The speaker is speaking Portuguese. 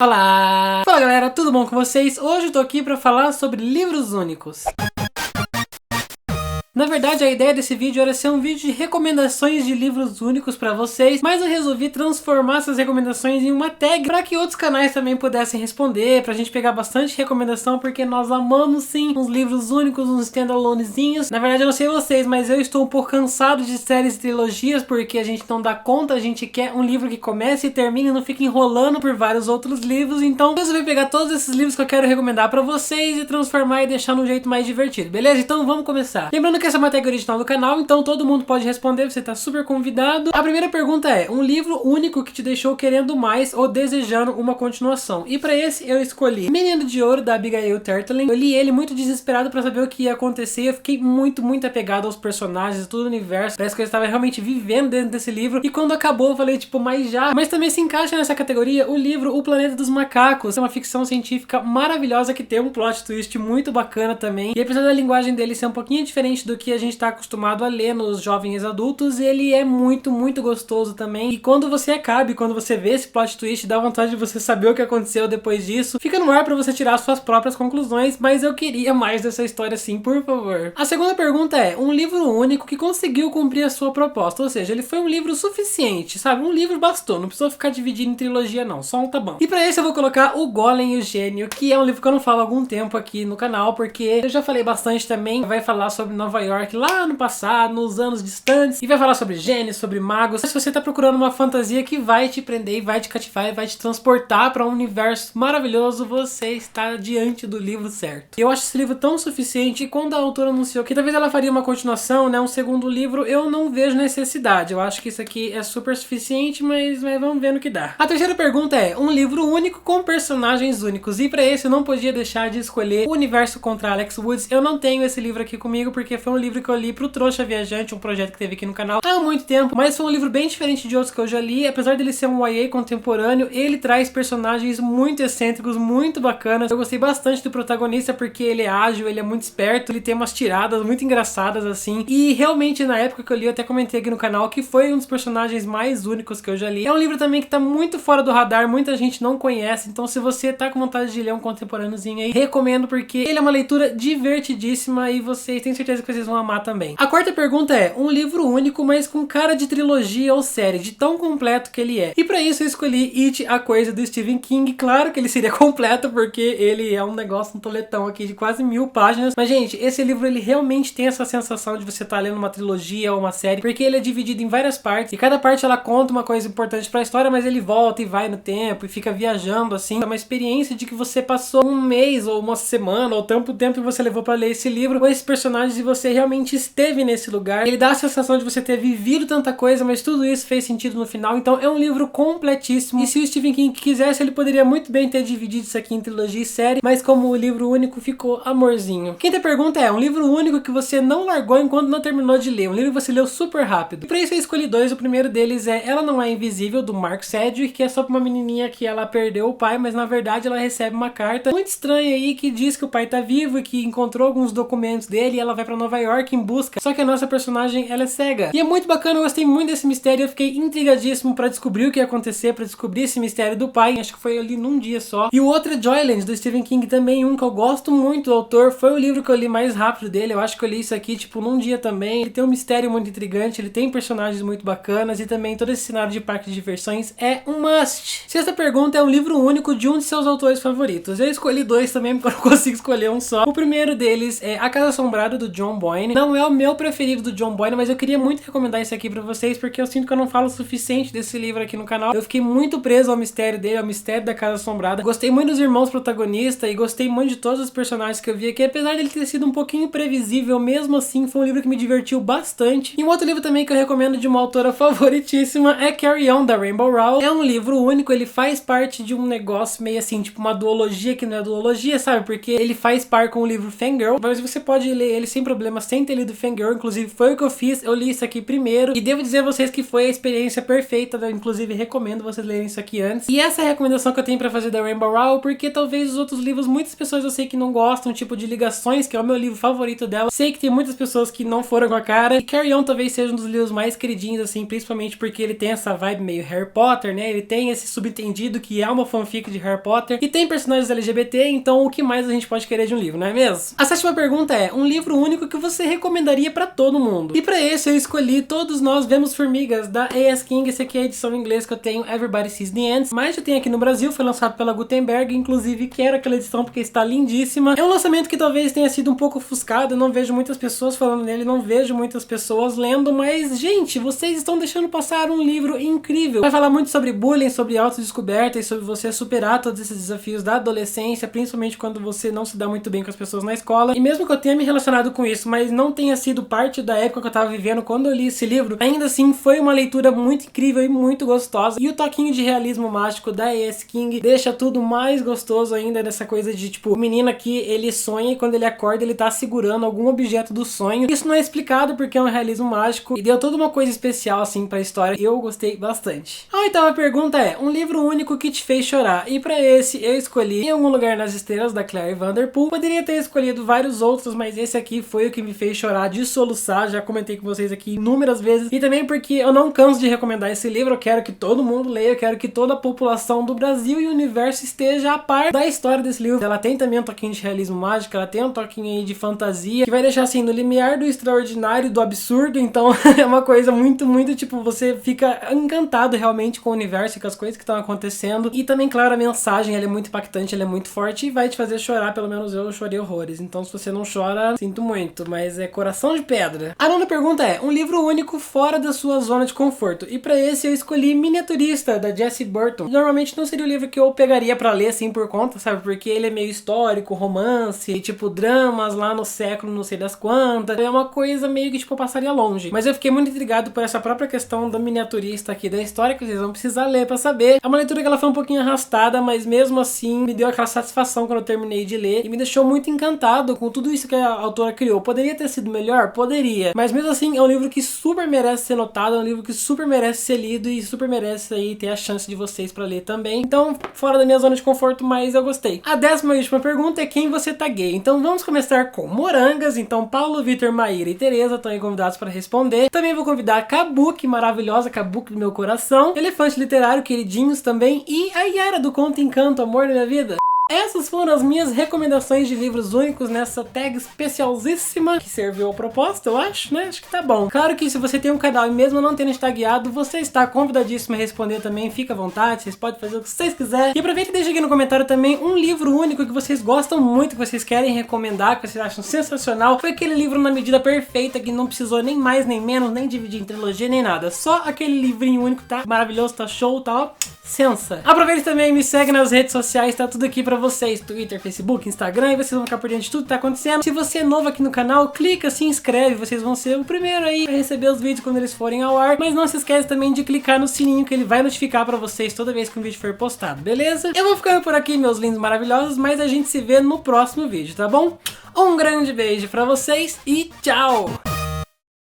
Olá! Fala galera, tudo bom com vocês? Hoje eu tô aqui pra falar sobre livros únicos. Na verdade, a ideia desse vídeo era ser um vídeo de recomendações de livros únicos pra vocês, mas eu resolvi transformar essas recomendações em uma tag pra que outros canais também pudessem responder, pra gente pegar bastante recomendação, porque nós amamos sim uns livros únicos, uns standalonezinhos. Na verdade, eu não sei vocês, mas eu estou um pouco cansado de séries e trilogias, porque a gente não dá conta, a gente quer um livro que comece e termine e não fique enrolando por vários outros livros. Então, eu resolvi pegar todos esses livros que eu quero recomendar pra vocês e transformar e deixar num jeito mais divertido, beleza? Então, vamos começar. Lembrando que essa é uma tag original do canal, então todo mundo pode responder, você tá super convidado. A primeira pergunta é: um livro único que te deixou querendo mais ou desejando uma continuação? E pra esse eu escolhi Menino de Ouro, da Abigail Tertling. Eu li ele muito desesperado pra saber o que ia acontecer, eu fiquei muito apegado aos personagens, todo o universo, parece que eu estava realmente vivendo dentro desse livro, e quando acabou eu falei tipo, mas já? Mas também se encaixa nessa categoria o livro O Planeta dos Macacos, é uma ficção científica maravilhosa que tem um plot twist muito bacana também, e apesar da linguagem dele ser um pouquinho diferente do que a gente tá acostumado a ler nos jovens adultos, ele é muito gostoso também. E quando você acaba, quando você vê esse plot twist, dá vontade de você saber o que aconteceu depois disso. Fica no ar pra você tirar suas próprias conclusões, mas eu queria mais dessa história sim, por favor. A segunda pergunta é: um livro único que conseguiu cumprir a sua proposta, ou seja, ele foi um livro suficiente, sabe? Um livro bastou, não precisou ficar dividido em trilogia não, só um tá bom. E pra esse eu vou colocar O Golem e o Gênio, que é um livro que eu não falo há algum tempo aqui no canal, porque eu já falei bastante também. Vai falar sobre Nova York lá no passado, nos anos distantes, e vai falar sobre gênios, sobre magos. Se você tá procurando uma fantasia que vai te prender, e vai te cativar e vai te transportar para um universo maravilhoso, você está diante do livro certo. Eu acho esse livro tão suficiente, e quando a autora anunciou que talvez ela faria uma continuação, né, um segundo livro, eu não vejo necessidade. Eu acho que isso aqui é super suficiente, mas vamos ver no que dá. A terceira pergunta é: um livro único com personagens únicos, e para esse eu não podia deixar de escolher O Universo contra Alex Woods. Eu não tenho esse livro aqui comigo, porque foi um livro que eu li pro Trouxa Viajante, um projeto que teve aqui no canal há muito tempo, mas foi um livro bem diferente de outros que eu já li. Apesar dele ser um YA contemporâneo, ele traz personagens muito excêntricos, muito bacanas. Eu gostei bastante do protagonista porque ele é ágil, ele é muito esperto, ele tem umas tiradas muito engraçadas assim, e realmente na época que eu li, eu até comentei aqui no canal que foi um dos personagens mais únicos que eu já li. É um livro também que tá muito fora do radar, muita gente não conhece, então se você tá com vontade de ler um contemporâneozinho aí, recomendo, porque ele é uma leitura divertidíssima e vocês têm certeza que vocês vão amar também. A quarta pergunta é: um livro único, mas com cara de trilogia ou série, de tão completo que ele é. E pra isso eu escolhi It, a Coisa, do Stephen King. Claro que ele seria completo, porque ele é um negócio, um toletão aqui de quase 1000 páginas. Mas, gente, esse livro, ele realmente tem essa sensação de você estar lendo uma trilogia ou uma série, porque ele é dividido em várias partes, e cada parte ela conta uma coisa importante pra história, mas ele volta e vai no tempo, e fica viajando, assim. É uma experiência de que você passou um mês, ou uma semana, ou tanto tempo que você levou pra ler esse livro, com esses personagens, e você realmente esteve nesse lugar. Ele dá a sensação de você ter vivido tanta coisa, mas tudo isso fez sentido no final. Então é um livro completíssimo, e se o Stephen King quisesse, ele poderia muito bem ter dividido isso aqui em trilogia e série, mas como o livro único, ficou amorzinho. Quinta pergunta é: um livro único que você não largou enquanto não terminou de ler, um livro que você leu super rápido. E pra isso eu escolhi dois. O primeiro deles é Ela Não É Invisível, do Mark Sedgwick, que é sobre uma menininha que ela perdeu o pai, mas na verdade ela recebe uma carta muito estranha aí que diz que o pai tá vivo e que encontrou alguns documentos dele, e ela vai pra Nova York em busca, só que a nossa personagem, ela é cega. E é muito bacana, eu gostei muito desse mistério, eu fiquei intrigadíssimo pra descobrir o que ia acontecer, pra descobrir esse mistério do pai. Acho que foi ali num dia só. E o outro é Joyland, do Stephen King, também um que eu gosto muito do autor. Foi o livro que eu li mais rápido dele, eu acho que eu li isso aqui tipo num dia também. Ele tem um mistério muito intrigante, ele tem personagens muito bacanas, e também todo esse cenário de parque de diversões é um must. Sexta pergunta é: um livro único de um de seus autores favoritos. Eu escolhi dois também, porque eu não consigo escolher um só. O primeiro deles é A Casa Assombrada, do John Boyne. Não é o meu preferido do John Boyne, mas eu queria muito recomendar esse aqui pra vocês, porque eu sinto que eu não falo o suficiente desse livro aqui no canal. Eu fiquei muito preso ao mistério dele, ao mistério da Casa Assombrada. Gostei muito dos irmãos protagonistas, e gostei muito de todos os personagens que eu vi aqui, apesar dele ter sido um pouquinho previsível, mesmo assim foi um livro que me divertiu bastante. E um outro livro também que eu recomendo, de uma autora favoritíssima, é Carry On, da Rainbow Rowell. É um livro único, ele faz parte de um negócio meio assim, tipo uma duologia que não é duologia, sabe? Porque ele faz par com o livro Fangirl, mas você pode ler ele sem problema cinema sem ter lido Fangirl, inclusive foi o que eu fiz, eu li isso aqui primeiro, e devo dizer a vocês que foi a experiência perfeita, inclusive recomendo vocês lerem isso aqui antes. E essa é a recomendação que eu tenho pra fazer da Rainbow Rowell, porque talvez os outros livros, muitas pessoas eu sei que não gostam, tipo de Ligações, que é o meu livro favorito dela, sei que tem muitas pessoas que não foram com a cara, e Carry On talvez seja um dos livros mais queridinhos, assim, principalmente porque ele tem essa vibe meio Harry Potter, né, ele tem esse subentendido que é uma fanfic de Harry Potter, e tem personagens LGBT, então o que mais a gente pode querer de um livro, não é mesmo? A sétima pergunta é, um livro único que você recomendaria pra todo mundo? E pra esse eu escolhi Todos Nós Vemos Formigas, da A.S. King. Esse aqui é a edição em inglês que eu tenho, Everybody Sees the Ends, mas eu tenho aqui no Brasil, foi lançado pela Gutenberg, inclusive quero aquela edição porque está lindíssima. É um lançamento que talvez tenha sido um pouco ofuscado, eu não vejo muitas pessoas falando nele, não vejo muitas pessoas lendo, mas gente, vocês estão deixando passar um livro incrível. Vai falar muito sobre bullying, sobre autodescoberta e sobre você superar todos esses desafios da adolescência, principalmente quando você não se dá muito bem com as pessoas na escola. E mesmo que eu tenha me relacionado com isso, mas não tenha sido parte da época que eu tava vivendo quando eu li esse livro, ainda assim foi uma leitura muito incrível e muito gostosa. E o toquinho de realismo mágico da A.S. King deixa tudo mais gostoso ainda, dessa coisa de tipo, o menino aqui, ele sonha e quando ele acorda ele tá segurando algum objeto do sonho. Isso não é explicado porque é um realismo mágico e deu toda uma coisa especial assim pra história e eu gostei bastante. A oitava pergunta é, um livro único que te fez chorar? E pra esse eu escolhi Em Algum Lugar nas Estrelas, da Claire Vanderpool. Poderia ter escolhido vários outros, mas esse aqui foi o que me fez chorar de soluçar, já comentei com vocês aqui inúmeras vezes, e também porque eu não canso de recomendar esse livro, eu quero que todo mundo leia, eu quero que toda a população do Brasil e o universo esteja a par da história desse livro. Ela tem também um toquinho de realismo mágico, ela tem um toquinho aí de fantasia, que vai deixar assim, no limiar do extraordinário, do absurdo, então é uma coisa muito, muito, tipo, você fica encantado realmente com o universo e com as coisas que estão acontecendo, e também, claro, a mensagem, ela é muito impactante, ela é muito forte e vai te fazer chorar, pelo menos eu chorei horrores, então se você não chora, sinto muito, mas é coração de pedra. A nona pergunta é, um livro único fora da sua zona de conforto, e pra esse eu escolhi Miniaturista, da Jessie Burton. Normalmente não seria o livro que eu pegaria pra ler assim por conta, sabe, porque ele é meio histórico, romance, e, tipo, dramas lá no século não sei das quantas, é uma coisa meio que tipo eu passaria longe, mas eu fiquei muito intrigado por essa própria questão da miniaturista aqui, da história que vocês vão precisar ler pra saber. É uma leitura que ela foi um pouquinho arrastada, mas mesmo assim me deu aquela satisfação quando eu terminei de ler e me deixou muito encantado com tudo isso que a autora criou. Poderia ter sido melhor? Poderia, mas mesmo assim é um livro que super merece ser notado, é um livro que super merece ser lido e super merece aí ter a chance de vocês pra ler também. Então, fora da minha zona de conforto, mas eu gostei. A 10ª e última pergunta é quem você tá gay? Então vamos começar com Morangas. Então Paulo, Vitor, Maíra e Tereza estão aí convidados para responder. Também vou convidar a Kabuki, maravilhosa Kabuki do meu coração, Elefante Literário, queridinhos também, e a Yara do Conto Encanto, Amor da Minha Vida. Essas foram as minhas recomendações de livros únicos nessa tag especialíssima que serviu ao propósito, eu acho, né? Acho que tá bom. Claro que se você tem um canal e mesmo não tendo tagueado, você está convidadíssimo a responder também, fica à vontade, vocês podem fazer o que vocês quiserem. E aproveita e deixa aqui no comentário também um livro único que vocês gostam muito, que vocês querem recomendar, que vocês acham sensacional. Foi aquele livro na medida perfeita, que não precisou nem mais, nem menos, nem dividir em trilogia, nem nada. Só aquele livrinho único, tá maravilhoso, tá show, tá ó, sensa. Aproveita também, me segue nas redes sociais, tá tudo aqui pra vocês, Twitter, Facebook, Instagram, e vocês vão ficar por dentro de tudo que tá acontecendo. Se você é novo aqui no canal, clica, se inscreve, vocês vão ser o primeiro aí a receber os vídeos quando eles forem ao ar, mas não se esquece também de clicar no sininho que ele vai notificar pra vocês toda vez que um vídeo for postado, beleza? Eu vou ficando por aqui, meus lindos maravilhosos, mas a gente se vê no próximo vídeo, tá bom? Um grande beijo pra vocês e tchau!